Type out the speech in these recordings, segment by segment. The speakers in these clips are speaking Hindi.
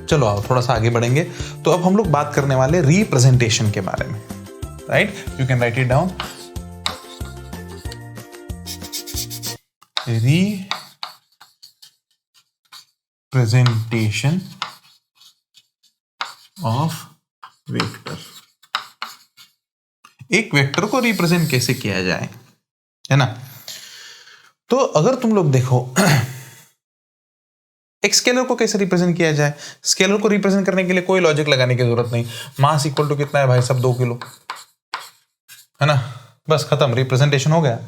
चलो आओ थोड़ा सा आगे बढ़ेंगे। तो अब हम लोग बात करने वाले रिप्रेजेंटेशन के बारे में, right? You can write it down. Representation of vector. एक वेक्टर को रिप्रेजेंट कैसे किया जाए, है ना? तो अगर तुम लोग देखो एक स्केलर को कैसे रिप्रेजेंट किया जाए, स्केलर को रिप्रेजेंट करने के लिए कोई लॉजिक लगाने की जरूरत नहीं। मास इक्वल टू कितना है भाई साहब, 2 किलो, है ना? बस खत्म, रिप्रेजेंटेशन हो गया।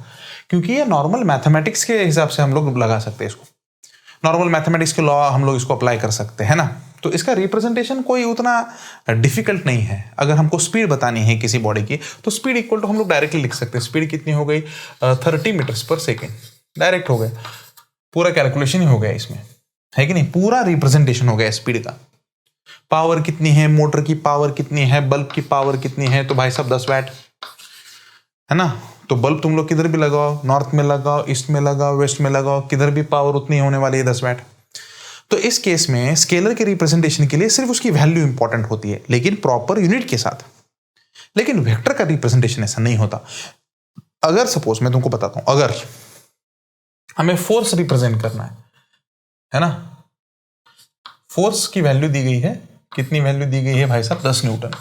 क्योंकि ये नॉर्मल मैथमेटिक्स के हिसाब से हम लोग लगा सकते हैं इसको, नॉर्मल मैथमेटिक्स के लॉ हम लोग इसको अप्लाई कर सकते हैं ना। तो इसका रिप्रेजेंटेशन कोई उतना डिफिकल्ट नहीं है। अगर हमको स्पीड बतानी है किसी बॉडी की, तो स्पीड इक्वल टू हम लोग डायरेक्टली लिख सकते हैं। स्पीड कितनी हो गई, 30 मीटर्स पर सेकेंड, डायरेक्ट हो गया, पूरा कैलकुलेशन ही हो गया इसमें, है कि नहीं? पूरा रिप्रेजेंटेशन हो गया स्पीड का। पावर कितनी है, मोटर की पावर कितनी है, बल्ब की पावर कितनी है, तो भाई साहब 10 वाट, है ना? तो बल्ब तुम लोग किधर भी लगाओ, नॉर्थ में लगाओ, ईस्ट में लगाओ, वेस्ट में लगाओ, किधर भी पावर उतनी होने वाली है, 10 वाट। तो इस केस में स्केलर के रिप्रेजेंटेशन के लिए सिर्फ उसकी वैल्यू इंपॉर्टेंट होती है, लेकिन प्रॉपर यूनिट के साथ। लेकिन वेक्टर का रिप्रेजेंटेशन ऐसा नहीं होता। अगर सपोज मैं तुमको बताता हूं, अगर हमें फोर्स रिप्रेजेंट करना है ना, फोर्स की वैल्यू दी गई है, कितनी वैल्यू दी गई है भाई साहब, 10 न्यूटन,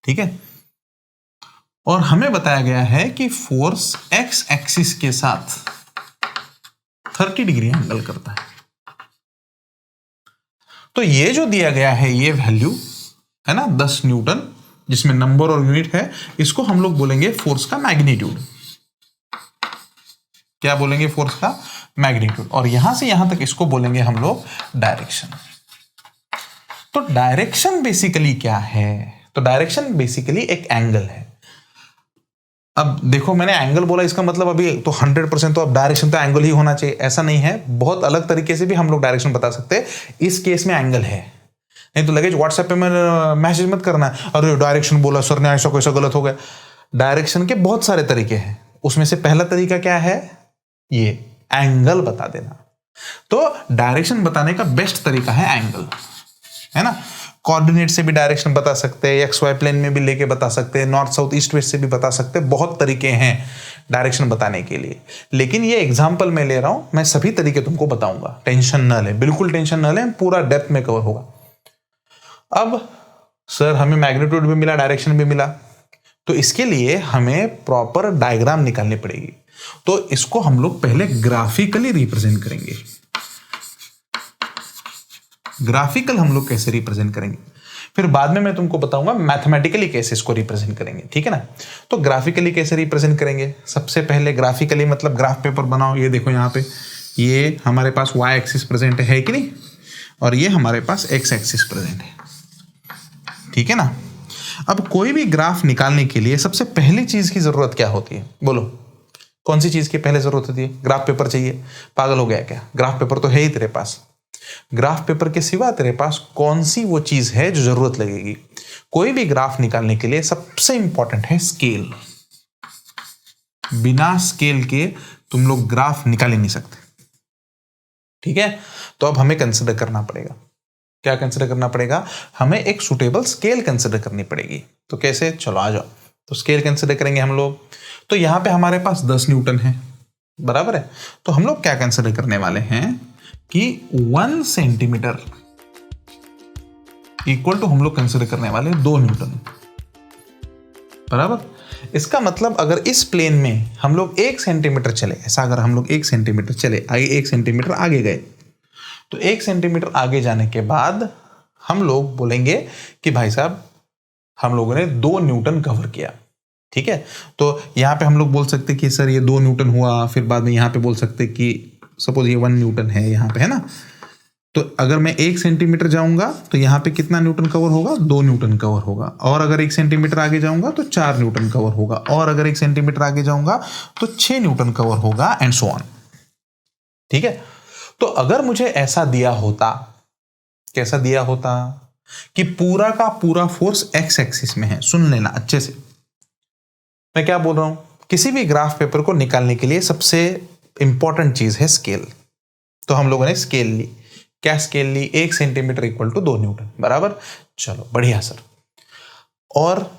ठीक है? और हमें बताया गया है कि फोर्स एक्स एक्सिस के साथ 30 डिग्री एंगल करता है। तो ये जो दिया गया है ये वैल्यू है ना, 10 न्यूटन, जिसमें नंबर और यूनिट है, इसको हम लोग बोलेंगे फोर्स का मैग्नीट्यूड। क्या बोलेंगे? फोर्स का मैग्नीट्यूड। और यहां से यहां तक इसको बोलेंगे हम लोग डायरेक्शन। तो डायरेक्शन बेसिकली क्या है? तो डायरेक्शन बेसिकली एक एंगल है। अब देखो मैंने एंगल बोला, इसका मतलब अभी तो 100% तो अब डायरेक्शन तो एंगल ही होना चाहिए, ऐसा नहीं है। बहुत अलग तरीके से भी हम लोग डायरेक्शन बता सकते हैं। इस केस में एंगल है, नहीं तो लगे व्हाट्सएप पे मैसेज मत करना, अरे डायरेक्शन बोला सर ने, ऐसा कैसा गलत हो गया। डायरेक्शन के बहुत सारे तरीके हैं, उसमें से पहला तरीका क्या है, ये एंगल बता देना। तो डायरेक्शन बताने का बेस्ट तरीका है एंगल, है ना? कोऑर्डिनेट से भी डायरेक्शन बता सकते हैं, एक्स वाई प्लेन में भी लेके बता सकते हैं, नॉर्थ साउथ ईस्ट वेस्ट से भी बता सकते हैं। बहुत तरीके हैं डायरेक्शन बताने के लिए, लेकिन ये एग्जांपल मैं ले रहा हूं, मैं सभी तरीके तुमको बताऊंगा। टेंशन न ले, बिल्कुल टेंशन न ले, पूरा डेप्थ में कवर होगा। अब सर हमें मैग्नीट्यूड भी मिला, डायरेक्शन भी मिला, तो इसके लिए हमें प्रॉपर डायग्राम निकालनी पड़ेगी। तो इसको हम लोग पहले ग्राफिकली रिप्रेजेंट करेंगे। ग्राफिकल हम लोग कैसे रिप्रेजेंट करेंगे, फिर बाद में मैं तुमको बताऊंगा मैथमेटिकली कैसे इसको रिप्रेजेंट करेंगे, ठीक है ना? तो ग्राफिकली कैसे रिप्रेजेंट करेंगे? सबसे पहले ग्राफिकली मतलब ग्राफ पेपर बनाओ। ये देखो यहाँ पे, ये हमारे पास वाई एक्सिस प्रेजेंट है कि नहीं, और ये हमारे पास एक्स एक्सिस प्रेजेंट है, ठीक है ना? अब कोई भी ग्राफ निकालने के लिए सबसे पहली चीज की जरूरत क्या होती है, बोलो? कौन सी चीज की पहले जरूरत होती है? ग्राफ पेपर चाहिए। पागल हो गया क्या? ग्राफ पेपर तो है ही तेरे पास। ग्राफ पेपर के सिवा तेरे पास कौन सी वो चीज है जो जरूरत लगेगी? कोई भी ग्राफ निकालने के लिए सबसे इंपॉर्टेंट है स्केल। बिना स्केल के तुम लोग ग्राफ निकाल ही नहीं सकते, ठीक है? तो अब हमें कंसिडर करना पड़ेगा, क्या कंसिडर करना पड़ेगा? हमें एक सुटेबल स्केल कंसिडर करनी पड़ेगी। तो कैसे? चलो आ जाओ। तो स्केल कंसिडर करेंगे हम लोग। तो यहां पे हमारे पास 10 न्यूटन है, बराबर है? तो हम लोग क्या कंसिडर करने वाले हैं कि 1 सेंटीमीटर इक्वल टू हम लोग कंसिडर करने वाले 2 न्यूटन, बराबर? इसका मतलब अगर इस प्लेन में हम लोग 1 सेंटीमीटर चले, ऐसा अगर हम लोग 1 सेंटीमीटर चले, आगे 1 सेंटीमीटर आगे गए, तो 1 सेंटीमीटर आगे जाने के बाद हम लोग बोलेंगे कि भाई साहब हम लोगों ने 2 न्यूटन कवर किया, ठीक है? तो यहां पे हम लोग बोल सकते कि सर ये 2 न्यूटन हुआ, फिर बाद में यहां पे बोल सकते कि सपोज ये 1 न्यूटन है यहां पे, है ना? तो अगर मैं 1 सेंटीमीटर जाऊंगा तो यहां पे कितना न्यूटन कवर होगा? 2 न्यूटन कवर होगा। और अगर 1 सेंटीमीटर आगे जाऊंगा तो 4 न्यूटन कवर होगा। और अगर 1 सेंटीमीटर आगे जाऊंगा तो 6 न्यूटन कवर होगा, एंड सो ऑन, ठीक है? तो अगर मुझे ऐसा दिया होता, कैसा दिया होता कि पूरा का पूरा फोर्स एक्स एक्सिस में है, सुन लेना अच्छे से मैं क्या बोल रहा हूं। किसी भी ग्राफ पेपर को निकालने के लिए सबसे इंपॉर्टेंट चीज है स्केल। तो हम लोगों ने स्केल ली, क्या स्केल ली? 1 सेंटीमीटर इक्वल टू 2 न्यूटन, बराबर। चलो बढ़िया सर। और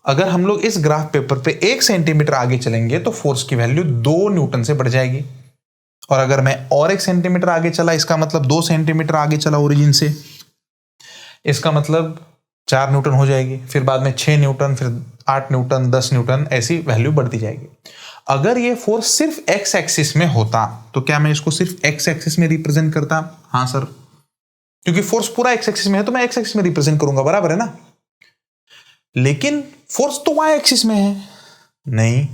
अगर हम लोग इस ग्राफ पेपर पे 1 सेंटीमीटर आगे चलेंगे तो फोर्स की वैल्यू 2 न्यूटन से बढ़ जाएगी। और अगर मैं और 1 सेंटीमीटर आगे चला, इसका मतलब 2 सेंटीमीटर आगे चला ओरिजिन से, इसका मतलब 4 न्यूटन हो जाएगी। फिर बाद में 6 न्यूटन, फिर 8 न्यूटन, 10 न्यूटन, ऐसी वैल्यू बढ़ती जाएगी। अगर ये फोर्स सिर्फ एक्स एक्सिस में होता तो क्या मैं इसको सिर्फ एक्स एक्सिस में रिप्रेजेंट करता? हाँ सर, क्योंकि फोर्स पूरा एक्स एक्सिस में है तो मैं एक्स एक्सिस में रिप्रेजेंट करूंगा, बराबर है ना। लेकिन फोर्स तो वाई एक्सिस में है। नहीं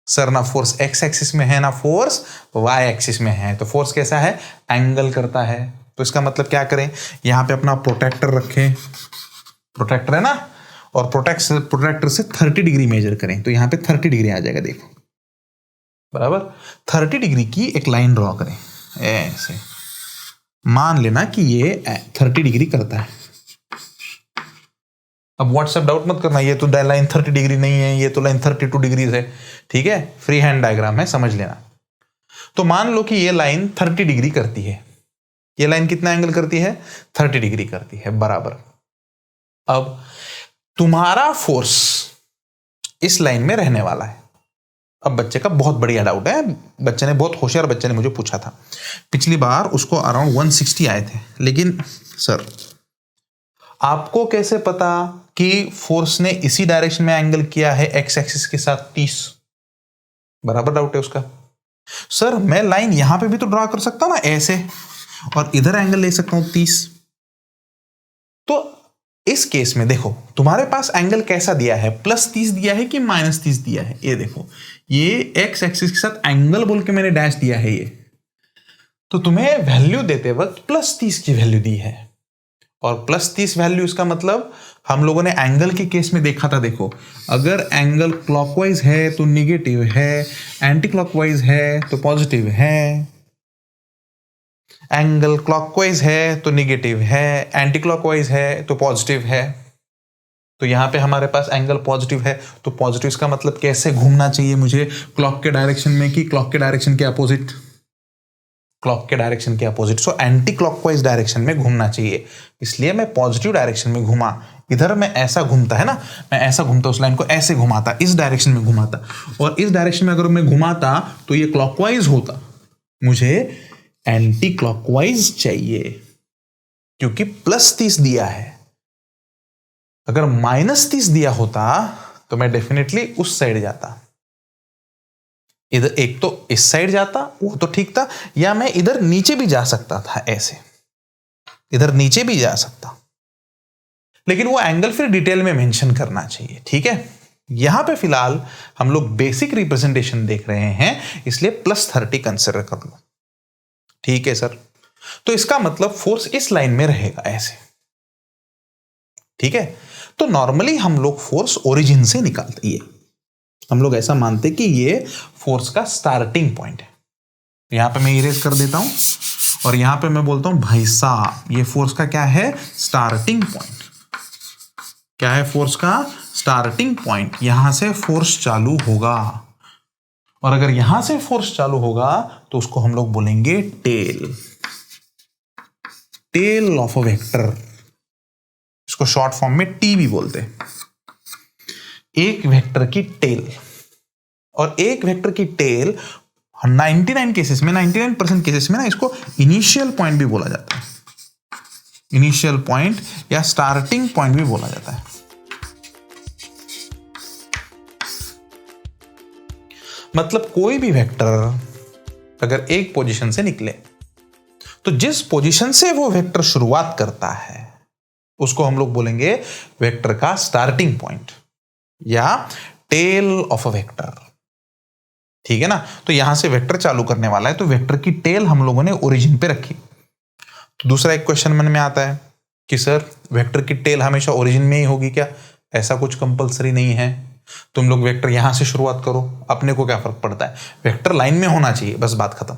सर, ना फोर्स एक्स एक्सिस में है ना फोर्स वाई एक्सिस में है। तो फोर्स कैसा है? एंगल करता है। तो इसका मतलब क्या करें, यहां पे अपना प्रोटेक्टर रखें, प्रोटेक्टर है ना, और प्रोटेक्टर से 30 डिग्री मेजर करें तो यहां पे 30 डिग्री आ जाएगा, देखो बराबर। 30 डिग्री की एक लाइन ड्रॉ करें ऐसे, मान लेना कि ये 30 डिग्री करता है। अब व्हाट्सएप डाउट मत करना, ये तो लाइन 30 डिग्री नहीं है, ये तो लाइन 32 डिग्री है, ठीक है, फ्री हैंड डायग्राम है, समझ लेना। तो मान लो कि ये लाइन 30 डिग्री करती है। ये लाइन कितना एंगल करती है? 30 डिग्री करती है, बराबर। अब तुम्हारा फोर्स इस लाइन में रहने वाला है। अब बच्चे का बहुत बढ़िया डाउट है, बच्चे ने, बहुत होशियार बच्चे ने मुझे पूछा था पिछली बार, उसको अराउंड 160 आए थे। लेकिन सर आपको कैसे पता कि फोर्स ने इसी डायरेक्शन में एंगल किया है एक्स एक्सिस के साथ 30? बराबर डाउट है उसका। सर मैं लाइन यहां पे भी तो ड्रा कर सकता हूं ना ऐसे, और इधर एंगल ले सकता हूं 30। तो इस केस में देखो तुम्हारे पास एंगल कैसा दिया है, +30 दिया है कि -30 दिया है? ये देखो, ये एक्स एक्सिस के साथ एंगल बोल के मैंने डैश दिया है ये, तो तुम्हें वैल्यू देते वक्त +30 की वैल्यू दी है। और +30 वैल्यू, इसका मतलब हम लोगों ने एंगल के केस में देखा था, देखो अगर एंगल क्लॉकवाइज है तो निगेटिव है, एंटी क्लॉकवाइज है तो पॉजिटिव है, एंगल क्लॉकवाइज है तो निगेटिव है, एंटी क्लॉकवाइज है तो पॉजिटिव है। तो यहां पे हमारे पास एंगल पॉजिटिव है, तो पॉजिटिव का मतलब कैसे घूमना चाहिए मुझे? क्लॉक के डायरेक्शन में, कि क्लॉक के डायरेक्शन के अपोजिट? क्लॉक के डायरेक्शन के opposite, so anti clockwise direction में घूमना चाहिए। इसलिए मैं पॉजिटिव डायरेक्शन में घूमा। इधर मैं ऐसा घूमता है ना, मैं ऐसा घूमता, उस लाइन को ऐसे घुमाता, इस डायरेक्शन में घुमाता, और इस डायरेक्शन में अगर मैं घुमाता तो ये क्लॉकवाइज होता, मुझे एंटी क्लॉकवाइज चाहिए क्योंकि +30 दिया है। अगर -30 दिया होता तो मैं डेफिनेटली उस साइड जाता, इधर एक तो इस साइड जाता, वो तो ठीक था, या मैं इधर नीचे भी जा सकता था, ऐसे इधर नीचे भी जा सकता, लेकिन वो एंगल फिर डिटेल में मेंशन करना चाहिए, ठीक है। यहां पे फिलहाल हम लोग बेसिक रिप्रेजेंटेशन देख रहे हैं, इसलिए +30 कंसिडर कर लो, ठीक है सर। तो इसका मतलब फोर्स इस लाइन में रहेगा ऐसे, ठीक है। तो नॉर्मली हम लोग फोर्स ओरिजिन से निकालते, ये हम लोग ऐसा मानते कि ये फोर्स का स्टार्टिंग पॉइंट है। यहां पे मैं इरेज कर देता हूं और यहां पे मैं बोलता हूं भाई साहब ये फोर्स का क्या है? Starting point. क्या है फोर्स का? Starting point. यहां से फोर्स चालू होगा, और अगर यहां से फोर्स चालू होगा तो उसको हम लोग बोलेंगे tail, tail of a vector. इसको शॉर्ट फॉर्म में टी भी बोलते हैं। एक वेक्टर की टेल, और एक वेक्टर की टेल 99 केसेस में, 99% केसेस में ना, इसको इनिशियल पॉइंट भी बोला जाता है, इनिशियल पॉइंट या स्टार्टिंग पॉइंट भी बोला जाता है। मतलब कोई भी वेक्टर अगर एक पोजीशन से निकले तो जिस पोजीशन से वो वेक्टर शुरुआत करता है उसको हम लोग बोलेंगे वेक्टर का स्टार्टिंग पॉइंट या टेल ऑफ अ वेक्टर, ठीक है ना। तो यहां से वेक्टर चालू करने वाला है तो वेक्टर की टेल हम लोगों ने ओरिजिन पे रखी। तो दूसरा एक क्वेश्चन मन में आता है कि सर वेक्टर की टेल हमेशा ओरिजिन में ही होगी क्या? ऐसा कुछ कंपलसरी नहीं है, तुम लोग वेक्टर यहां से शुरुआत करो, अपने को क्या फर्क पड़ता है, वेक्टर लाइन में होना चाहिए, बस बात खत्म।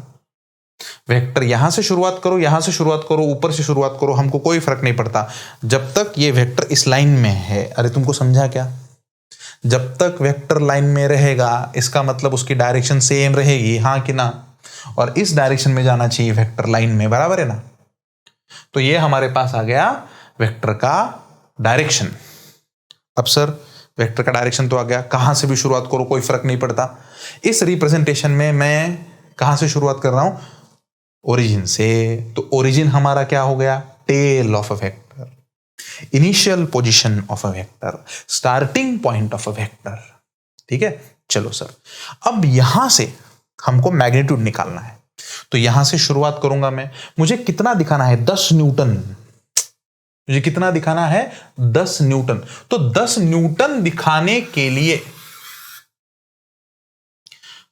वेक्टर यहां से शुरुआत करो, यहां से शुरुआत करो, ऊपर से शुरुआत करो, हमको कोई फर्क नहीं पड़ता जब तक ये वेक्टर इस लाइन में है। अरे तुमको समझा क्या? जब तक वेक्टर लाइन में रहेगा इसका मतलब उसकी डायरेक्शन सेम रहेगी, हाँ कि ना, और इस डायरेक्शन में जाना चाहिए वेक्टर लाइन में, बराबर है ना। तो ये हमारे पास आ गया वेक्टर का डायरेक्शन। अब सर वेक्टर का डायरेक्शन तो आ गया, कहां से भी शुरुआत करो कोई फर्क नहीं पड़ता। इस रिप्रेजेंटेशन में मैं कहां से शुरुआत कर रहा हूं, ओरिजिन से। तो ओरिजिन हमारा क्या हो गया, tail of a vector, initial position of a vector, starting point of a vector. ठीक है, चलो सर अब यहां से हमको मैग्नीट्यूड निकालना है, तो यहां से शुरुआत करूंगा मैं। मुझे कितना दिखाना है, 10 न्यूटन। मुझे कितना दिखाना है, 10 न्यूटन। तो 10 न्यूटन दिखाने के लिए,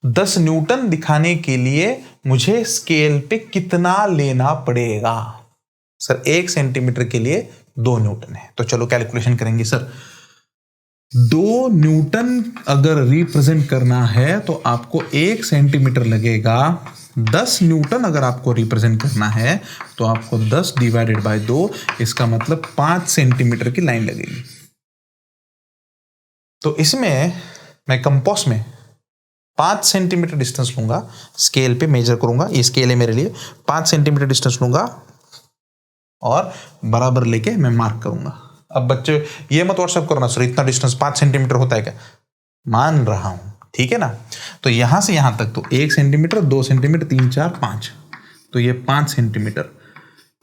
10 न्यूटन दिखाने के लिए मुझे स्केल पे कितना लेना पड़ेगा। सर 1 सेंटीमीटर के लिए 2 न्यूटन है, तो चलो कैलकुलेशन करेंगे। सर 2 न्यूटन अगर रिप्रेजेंट करना है तो आपको 1 सेंटीमीटर लगेगा। 10 न्यूटन अगर आपको रिप्रेजेंट करना है तो आपको 10 डिवाइडेड बाय 2, इसका मतलब 5 सेंटीमीटर की लाइन लगेगी। तो इसमें मैं कंपास में 5 सेंटीमीटर डिस्टेंस लूंगा, स्केल पे मेजर करूंगा, ये स्केल है मेरे लिए, 5 सेंटीमीटर डिस्टेंस लूंगा और बराबर लेके मैं मार्क करूंगा। अब बच्चे ये मत व्हाट्सएप करना सर इतना डिस्टेंस 5 सेंटीमीटर होता है क्या, मान रहा हूं, ठीक है ना। तो यहां से यहां तक तो 1 सेंटीमीटर, 2 सेंटीमीटर, 3, 4, 5, तो ये 5 सेंटीमीटर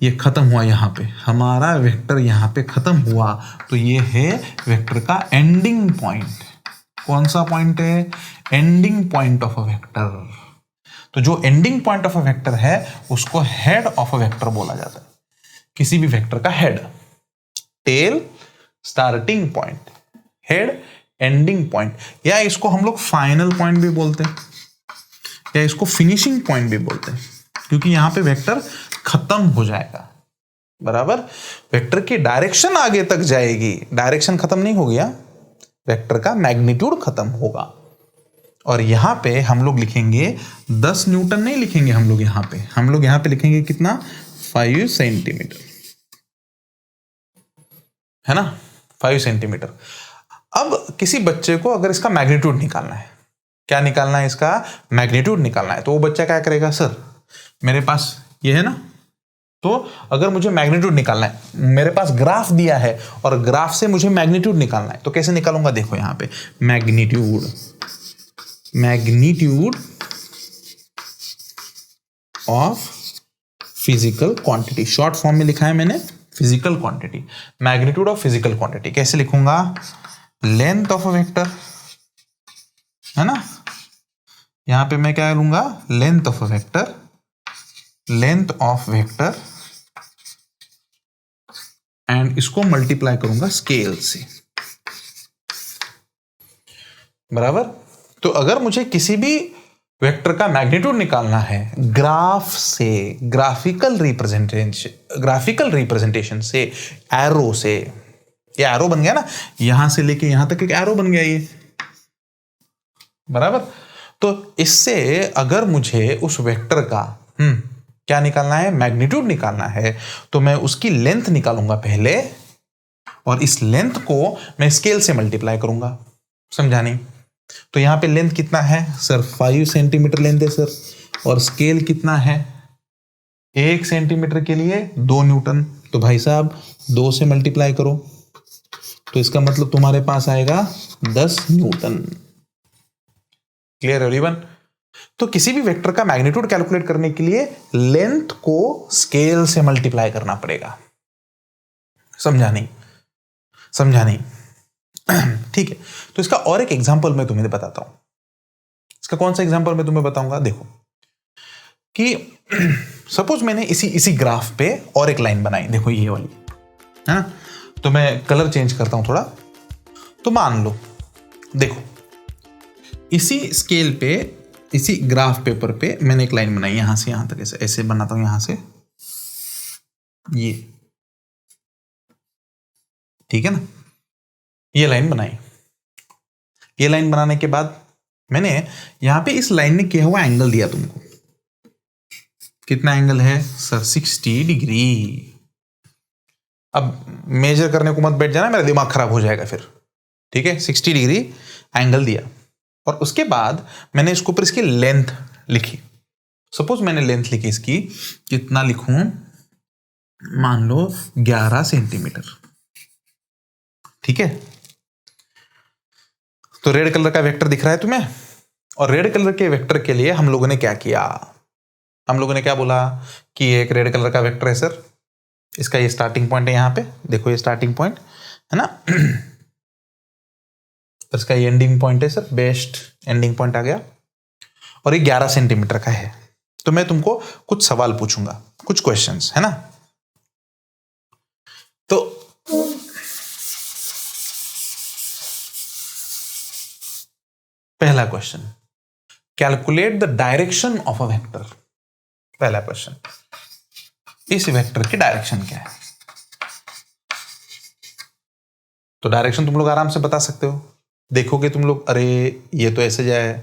ये खत्म हुआ। यहां पे हमारा वेक्टर यहां पे खत्म हुआ, तो ये है वेक्टर का एंडिंग पॉइंट। कौन सा पॉइंट है, ending point of a vector. तो जो ending point of a vector है उसको हेड ऑफ अ वेक्टर बोला जाता है, किसी भी वेक्टर का head. Tail starting point, head ending point, या इसको हम लोग फाइनल पॉइंट भी बोलते हैं, या इसको फिनिशिंग पॉइंट भी बोलते हैं, क्योंकि यहां पे वेक्टर खत्म हो जाएगा। बराबर, वेक्टर की डायरेक्शन आगे तक जाएगी, डायरेक्शन खत्म नहीं हो गया, वेक्टर का मैग्नीट्यूड खत्म होगा। और यहां पे हम लोग लिखेंगे 10 न्यूटन नहीं लिखेंगे हम लोग यहां पे लिखेंगे कितना, 5 सेंटीमीटर, है ना, 5 सेंटीमीटर। अब किसी बच्चे को अगर इसका मैग्नीट्यूड निकालना है, क्या निकालना है, इसका मैग्नीट्यूड निकालना है, तो वो बच्चा क्या करेगा, सर मेरे पास ये है ना, तो अगर मुझे मैग्नीट्यूड निकालना है, मेरे पास ग्राफ दिया है और ग्राफ से मुझे मैग्नीट्यूड निकालना है, तो कैसे निकालूंगा, देखो यहां पे magnitude, magnitude of physical quantity, short form में लिखा है मैंने physical quantity, magnitude of physical quantity कैसे लिखूंगा, लेंथ ऑफ अ वेक्टर, है ना, यहां पे मैं क्या लूंगा, length of a vector, length of vector, and इसको मल्टीप्लाई करूंगा स्केल से। बराबर, तो अगर मुझे किसी भी वेक्टर का मैग्नीट्यूड निकालना है ग्राफ से, ग्राफिकल रिप्रेजेंटेशन से, एरो से, ये एरो बन गया ना, यहां से लेके यहां तक एक एरो बन गया ये। बराबर, तो इससे अगर मुझे उस वेक्टर का क्या निकालना है, मैग्नीट्यूड निकालना है, तो मैं उसकी लेंथ निकालूंगा पहले, और इस लेंथ को मैं स्केल से मल्टीप्लाई करूंगा। समझा नहीं, तो यहां पे लेंथ कितना है सर, 5 सेंटीमीटर लेंथ है सर, और स्केल कितना है, 1 सेंटीमीटर के लिए 2 न्यूटन, तो भाई साहब 2 से मल्टीप्लाई करो, तो इसका मतलब तुम्हारे पास आएगा 10 न्यूटन। Clear everyone. तो किसी भी वेक्टर का मैग्नीट्यूड कैलकुलेट करने के लिए लेंथ को स्केल से मल्टीप्लाई करना पड़ेगा। समझा नहीं, समझा नहीं, ठीक है। तो इसका और एक एग्जांपल मैं तुम्हें बताता हूं। इसका कौन सा एग्जांपल मैं तुम्हें बताऊंगा, देखो कि सपोज मैंने इसी ग्राफ पे और एक लाइन बनाई, देखो ये वाली, है ना, तो मैं कलर चेंज करता हूं थोड़ा। तो मान लो, देखो इसी स्केल पे, इसी ग्राफ पेपर पे मैंने एक लाइन बनाई, यहां से यहां तक, ऐसे ऐसे बनाता हूं, यहां से ये, ठीक है ना, ये लाइन बनाई। ये लाइन बनाने के बाद मैंने यहां पे इस लाइन ने किया हुआ एंगल दिया तुमको, कितना एंगल है सर, 60 डिग्री। अब मेजर करने को मत बैठ जाना, मेरा दिमाग खराब हो जाएगा फिर, ठीक है। 60 डिग्री एंगल दिया, और उसके बाद मैंने इसके ऊपर इसकी लेंथ लिखी। सपोज मैंने लेंथ लिखी इसकी, कितना लिखूं, मान लो 11 सेंटीमीटर, ठीक है। तो रेड कलर का वेक्टर दिख रहा है तुम्हें, और रेड कलर के वेक्टर के लिए हम लोगों ने क्या किया, हम लोगों ने क्या बोला कि एक रेड कलर का वेक्टर है सर, इसका ये स्टार्टिंग पॉइंट है, यहां पे देखो ये स्टार्टिंग पॉइंट है ना, इसका ये एंडिंग पॉइंट है सर, बेस्ट एंडिंग पॉइंट आ गया, और ये 11 सेंटीमीटर का है। तो मैं तुमको कुछ सवाल पूछूंगा, कुछ क्वेश्चंस, है ना। तो पहला question, calculate the direction of a vector. पहला क्वेश्चन, इस वेक्टर की डायरेक्शन क्या है। तो डायरेक्शन तुम लोग आराम से बता सकते हो, देखोगे तुम लोग, अरे ये तो ऐसे जाए,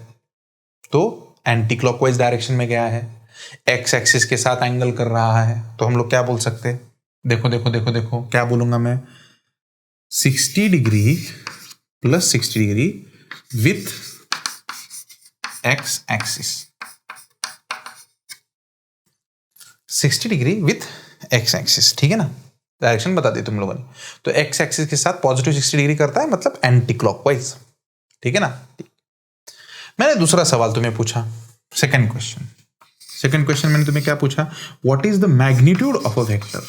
तो एंटी क्लॉकवाइज डायरेक्शन में गया है, एक्स एक्सिस के साथ एंगल कर रहा है, तो हम लोग क्या बोल सकते हैं, देखो देखो देखो देखो क्या बोलूंगा मैं, 60 degree plus 60 degree with x axis, 60 degree with x axis, ठीक है ना। डायरेक्शन बता दी तुम लोगों ने, तो एक्स एक्सिस के साथ पॉजिटिव 60 डिग्री करता है, मतलब एंटी क्लॉकवाइज, ठीक है ना। मैंने दूसरा सवाल तुम्हें पूछा, सेकंड क्वेश्चन, सेकंड क्वेश्चन मैंने तुम्हें क्या पूछा, what is the magnitude of a vector.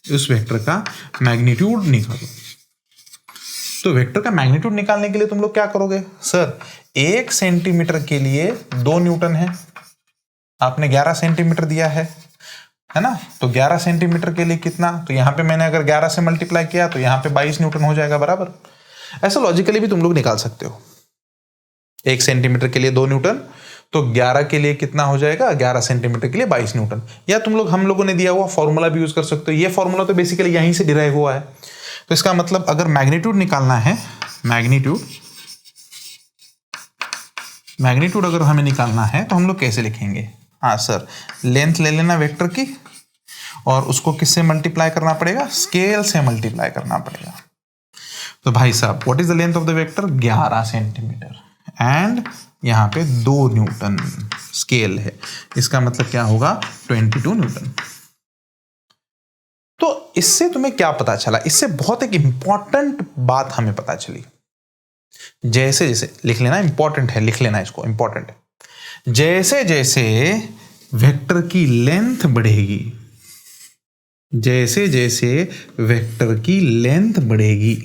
उस वेक्टर का मैग्नीट्यूड निकालो। तो वेक्टर का मैग्नीट्यूड निकालने के लिए तुम लोग क्या करोगे, सर 1 सेंटीमीटर के लिए 2 न्यूटन है, आपने 11 सेंटीमीटर दिया है ना, तो 11 सेंटीमीटर के लिए कितना, तो यहां पे मैंने अगर 11 से मल्टीप्लाई किया तो यहां पे 22 न्यूटन हो जाएगा, बराबर। ऐसा लॉजिकली भी तुम लोग निकाल सकते हो, 1 सेंटीमीटर के लिए 2 न्यूटन, तो 11 के लिए कितना हो जाएगा, 11 सेंटीमीटर के लिए 22 न्यूटन। या तुम लोग हम लोगों ने दिया हुआ फॉर्मूला भी यूज कर सकते हो, ये फॉर्मूला तो बेसिकली यहीं से डिराइव हुआ है। तो इसका मतलब अगर मैग्नीट्यूड निकालना है, मैग्नीट्यूड अगर हमें निकालना है तो हम लोग कैसे लिखेंगे, हाँ सर, लेंथ ले लेना वेक्टर की, और उसको किससे मल्टीप्लाई करना पड़ेगा, स्केल से मल्टीप्लाई करना पड़ेगा। तो भाई साहब, what is the length of the vector, 11 centimetre, and यहां पे 2 न्यूटन स्केल है, इसका मतलब क्या होगा, 22 न्यूटन। तो इससे तुम्हें क्या पता चला, इससे बहुत एक इंपॉर्टेंट बात हमें पता चली, जैसे जैसे लिख लेना, इंपॉर्टेंट है, लिख लेना इसको, इंपॉर्टेंट है। जैसे जैसे वेक्टर की लेंथ बढ़ेगी, जैसे जैसे वेक्टर की लेंथ बढ़ेगी,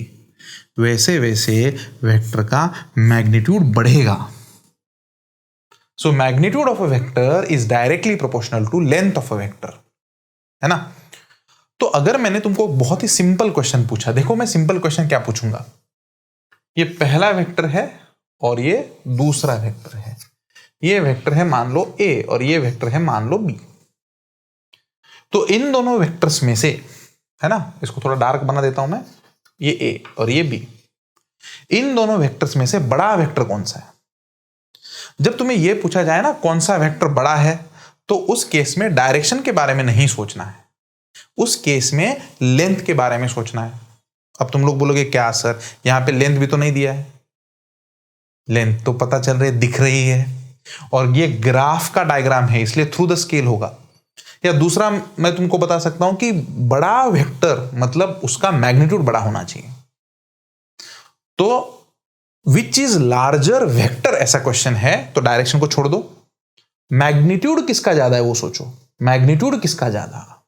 वैसे वैसे वेक्टर का मैग्नीट्यूड बढ़ेगा। So magnitude of a vector is directly proportional to length of a vector, है ना। तो अगर मैंने तुमको बहुत ही सिंपल क्वेश्चन पूछा, देखो मैं सिंपल क्वेश्चन क्या पूछूंगा, ये पहला वेक्टर है और ये दूसरा वेक्टर है, ये वेक्टर है मान लो A और ये वेक्टर है मान लो B। तो इन दोनों वेक्टर्स में से, है ना, इसको थोड़ा डार्क बना देता हूं मैं, ये A और ये B, इन दोनों वेक्टर्स में से बड़ा वेक्टर कौन सा है। जब तुम्हें यह पूछा जाए ना कौन सा वेक्टर बड़ा है, तो उस केस में डायरेक्शन के बारे में नहीं सोचना है, उस केस में लेंथ के बारे में सोचना है। अब तुम लोग बोलोगे क्या सर, यहां पे लेंथ भी तो नहीं दिया है, लेंथ तो पता चल रही है, दिख रही है, और ये ग्राफ का डायग्राम है, इसलिए थ्रू द स्केल होगा। या दूसरा मैं तुमको बता सकता हूं कि बड़ा वेक्टर मतलब उसका मैग्नीट्यूड बड़ा होना चाहिए। तो विच इज लार्जर वेक्टर, ऐसा क्वेश्चन है, तो डायरेक्शन को छोड़ दो, मैग्नीट्यूड किसका ज्यादा है वो सोचो, मैग्नीट्यूड किसका ज्यादा।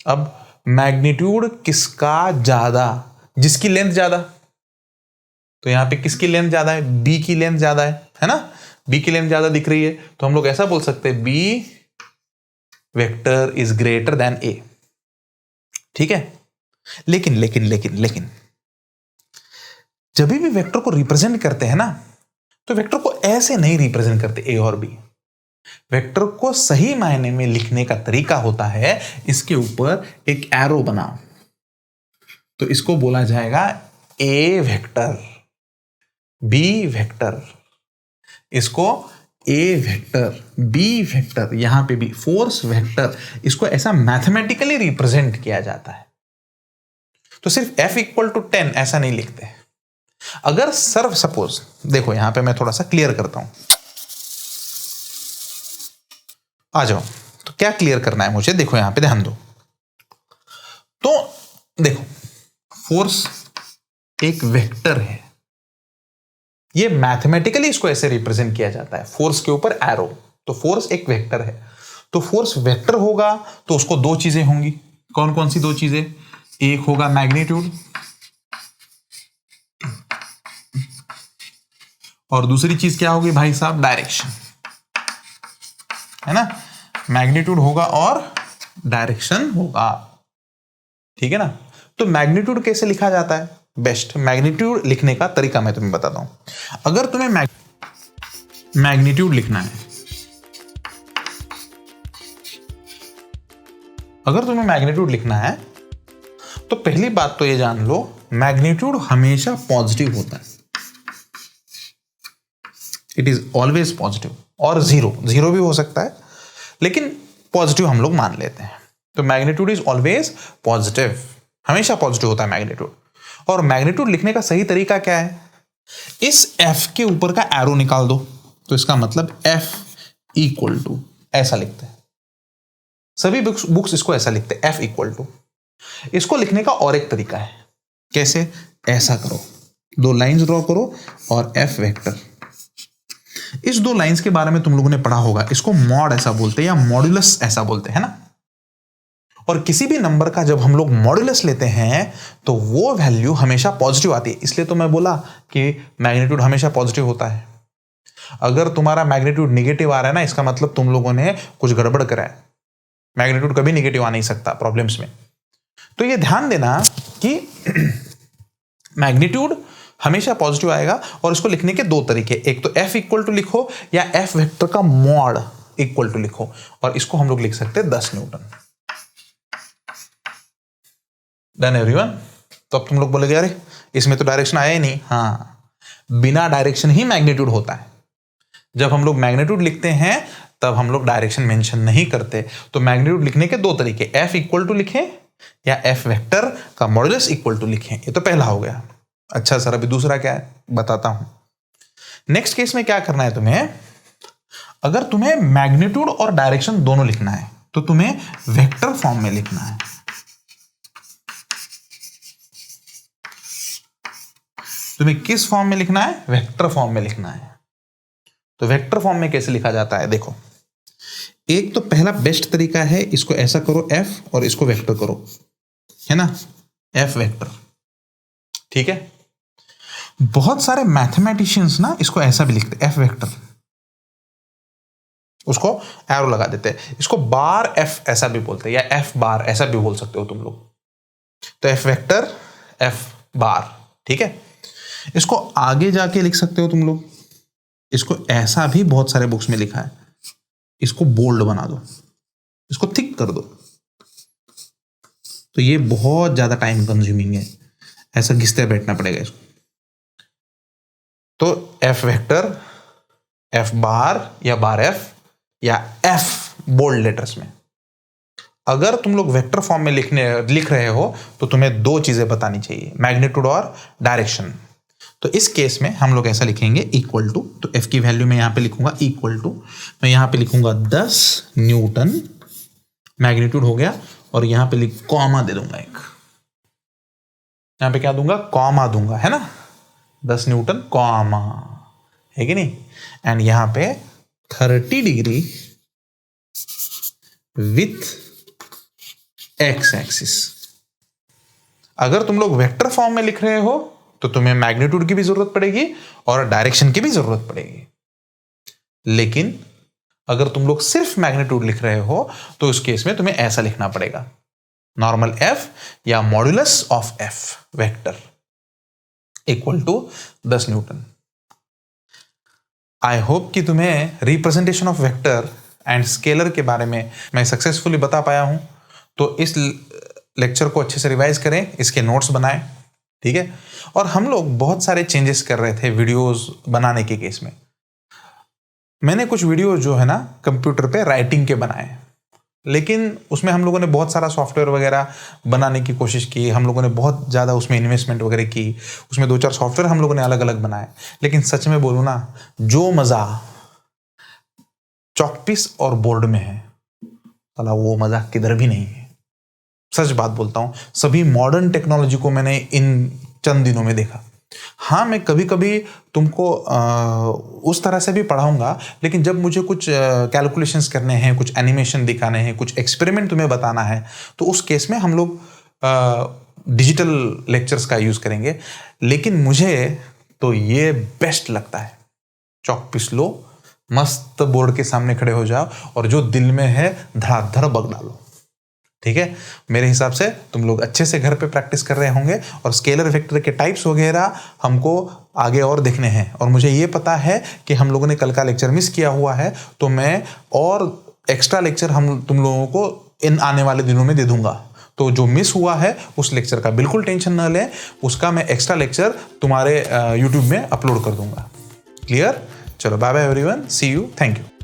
अब मैग्नीट्यूड किसका ज्यादा, जिसकी लेंथ ज्यादा, तो यहां पे किसकी लेंथ ज्यादा है, बी की लेंथ ज्यादा है ना, बी की लेंथ ज्यादा दिख रही है, तो हम लोग ऐसा बोल सकते हैं B vector is greater than A, ठीक है। लेकिन लेकिन लेकिन लेकिन जब भी वेक्टर को रिप्रेजेंट करते हैं ना, तो वेक्टर को ऐसे नहीं रिप्रेजेंट करते ए और बी, वेक्टर को सही मायने में लिखने का तरीका होता है, इसके ऊपर एक एरो बनाओ, तो इसको बोला जाएगा ए वेक्टर, बी वेक्टर, इसको ए वेक्टर, बी वेक्टर, यहां पे भी फोर्स वेक्टर, इसको ऐसा मैथमेटिकली रिप्रेजेंट किया जाता है। तो सिर्फ F इक्वल टू 10 ऐसा नहीं लिखते। अगर सर्व सपोज, देखो यहां पे मैं थोड़ा सा क्लियर करता हूं, आ जाओ, तो क्या क्लियर करना है मुझे, देखो यहां पे ध्यान दो, देखो, फोर्स एक वेक्टर है, ये मैथमेटिकली इसको ऐसे रिप्रेजेंट किया जाता है, फोर्स के ऊपर एरो। तो फोर्स एक वेक्टर है, तो फोर्स वेक्टर होगा तो उसको दो चीजें होंगी। कौन कौन सी दो चीजें? एक होगा मैग्नीट्यूड और दूसरी चीज क्या होगी भाई साहब? डायरेक्शन, है ना? मैग्नीट्यूड होगा और डायरेक्शन होगा, ठीक है ना? तो मैग्नीट्यूड कैसे लिखा जाता है? बेस्ट मैग्नीट्यूड लिखने का तरीका मैं तुम्हें बताता हूं। अगर तुम्हें मैग्नीट्यूड लिखना है, अगर तुम्हें मैग्नीट्यूड लिखना है तो पहली बात तो ये जान लो, मैग्नीट्यूड हमेशा पॉजिटिव होता है। इट इज ऑलवेज पॉजिटिव, और जीरो भी हो सकता है, लेकिन पॉजिटिव हम लोग मान लेते हैं। तो मैग्नीट्यूड इज ऑलवेज पॉजिटिव, हमेशा पॉजिटिव होता है मैग्नीट्यूड। और मैग्नीट्यूड लिखने का सही तरीका क्या है? इस एफ के ऊपर का एरो निकाल दो, तो इसका मतलब एफ इक्वल टू ऐसा लिखते हैं, सभी बुक्स इसको ऐसा लिखते हैं, एफ इक्वल टू। इसको लिखने का और एक तरीका है, कैसे? ऐसा करो, दो लाइंस ड्रॉ करो और एफ वेक्टर। इस दो लाइंस के बारे में तुम लोगों ने पढ़ा होगा, इसको मॉड ऐसा बोलते हैं या मॉड्यूलस ऐसा बोलते हैं ना। और किसी भी नंबर का जब हम लोग मॉड्यूलस लेते हैं तो वो वैल्यू हमेशा पॉजिटिव आती है, इसलिए तो मैं बोला कि मैग्नीट्यूड हमेशा पॉजिटिव होता है। अगर तुम्हारा मैग्नीट्यूड निगेटिव आ रहा है ना, इसका मतलब तुम लोगों ने कुछ गड़बड़ करा है। मैग्नीट्यूड कभी निगेटिव आ नहीं सकता प्रॉब्लम्स में। तो ये ध्यान देना कि मैग्नीट्यूड हमेशा पॉजिटिव आएगा, और इसको लिखने के दो तरीके, एक तो एफ इक्वल टू लिखो या एफ वेक्टर का मॉड इक्वल टू लिखो, और इसको हम लोग लिख सकते हैं 10 न्यूटन। Done everyone? तो अब तुम लोग बोलेगे अरे इसमें तो डायरेक्शन आया ही नहीं। हाँ, बिना डायरेक्शन ही मैग्नीट्यूड होता है। जब हम लोग मैग्नीट्यूड लिखते हैं तब हम लोग डायरेक्शन मेंशन नहीं करते। तो मैग्नीट्यूड लिखने के दो तरीके, एफ इक्वल टू लिखें या एफ वेक्टर का मॉड्यूलस इक्वल टू लिखें। ये तो पहला हो गया। अच्छा सर, अभी दूसरा क्या है बताता हूं। नेक्स्ट केस में क्या करना है तुम्हें? अगर तुम्हें मैग्नीट्यूड और डायरेक्शन दोनों लिखना है तो तुम्हें वेक्टर फॉर्म में लिखना है। तुम्हें किस फॉर्म में लिखना है? वेक्टर फॉर्म में लिखना है। तो वेक्टर फॉर्म में कैसे लिखा जाता है? देखो, एक तो पहला बेस्ट तरीका है, इसको ऐसा करो एफ और इसको वेक्टर करो, है ना? एफ वेक्टर, ठीक है? बहुत सारे मैथमेटिशियंस ना इसको ऐसा भी लिखते, एफ वेक्टर, उसको एरो लगा देते हैं। इसको बार एफ ऐसा भी बोलते हैं, या एफ बार ऐसा भी बोल सकते हो तुम लोग। तो एफ वेक्टर, एफ बार, ठीक है? इसको आगे जाके लिख सकते हो तुम लोग, इसको ऐसा भी बहुत सारे बुक्स में लिखा है। इसको बोल्ड बना दो, इसको थिक कर दो, तो ये बहुत ज्यादा टाइम कंज्यूमिंग है, ऐसा घिसते बैठना पड़ेगा इसको। तो एफ वेक्टर, एफ बार या बार एफ या एफ बोल्ड लेटर्स में। अगर तुम लोग वेक्टर फॉर्म में लिख रहे हो तो तुम्हें दो चीजें बतानी चाहिए, मैग्नीट्यूड और डायरेक्शन। तो इस केस में हम लोग ऐसा लिखेंगे इक्वल टू, तो एफ की वैल्यू मैं यहां पे लिखूंगा इक्वल टू, मैं यहां पे लिखूंगा 10 न्यूटन, मैग्नीट्यूड हो गया, और यहां पे कॉमा दे दूंगा एक, यहां पे क्या दूंगा? कॉमा दूंगा, है ना? 10 न्यूटन कॉमा, है कि नहीं? एंड यहां पे 30 डिग्री विथ एक्स एक्सिस। अगर तुम लोग वेक्टर फॉर्म में लिख रहे हो तो तुम्हें मैग्नीट्यूड की भी जरूरत पड़ेगी और डायरेक्शन की भी जरूरत पड़ेगी। लेकिन अगर तुम लोग सिर्फ मैग्नीट्यूड लिख रहे हो तो उस केस में तुम्हें ऐसा लिखना पड़ेगा, नॉर्मल एफ या modulus of F vector equal to 10 newton. I hope कि तुम्हें representation of vector and scalar के बारे में मैं सक्सेसफुली बता पाया हूं। तो इस लेक्चर को अच्छे से रिवाइज करें, इसके नोट्स बनाएं, ठीक है? और हम लोग बहुत सारे चेंजेस कर रहे थे वीडियोस बनाने के केस में। मैंने कुछ वीडियो जो है ना कंप्यूटर पे राइटिंग के बनाए, लेकिन उसमें हम लोगों ने बहुत सारा सॉफ्टवेयर वगैरह बनाने की कोशिश की, हम लोगों ने बहुत ज़्यादा उसमें इन्वेस्टमेंट वगैरह की, उसमें 2-4 सॉफ्टवेयर हम लोगों ने अलग अलग बनाए। लेकिन सच में बोलूँ ना, जो मज़ा चॉकपीस और बोर्ड में है, साला वो मज़ा किधर भी नहीं है। सच बात बोलता हूँ, सभी मॉडर्न टेक्नोलॉजी को मैंने इन चंद दिनों में देखा। हाँ, मैं कभी कभी तुमको उस तरह से भी पढ़ाऊंगा, लेकिन जब मुझे कुछ कैलकुलेशंस करने हैं, कुछ एनिमेशन दिखाने हैं, कुछ एक्सपेरिमेंट तुम्हें बताना है, तो उस केस में हम लोग डिजिटल लेक्चर्स का यूज़ करेंगे। लेकिन मुझे तो ये बेस्ट लगता है, चॉक पिस लो, मस्त बोर्ड के सामने खड़े हो जाओ और जो दिल में है धड़ाधड़ बक डालो। ठीक है, मेरे हिसाब से तुम लोग अच्छे से घर पे प्रैक्टिस कर रहे होंगे और स्केलर वेक्टर के टाइप्स वगैरह हमको आगे और देखने हैं। और मुझे ये पता है कि हम लोगों ने कल का लेक्चर मिस किया हुआ है, तो मैं और एक्स्ट्रा लेक्चर तुम लोगों को इन आने वाले दिनों में दे दूंगा। तो जो मिस हुआ है उस लेक्चर का बिल्कुल टेंशन न लें, उसका मैं एक्स्ट्रा लेक्चर तुम्हारे यूट्यूब में अपलोड कर दूंगा। क्लियर? चलो bye bye everyone, see you, thank you.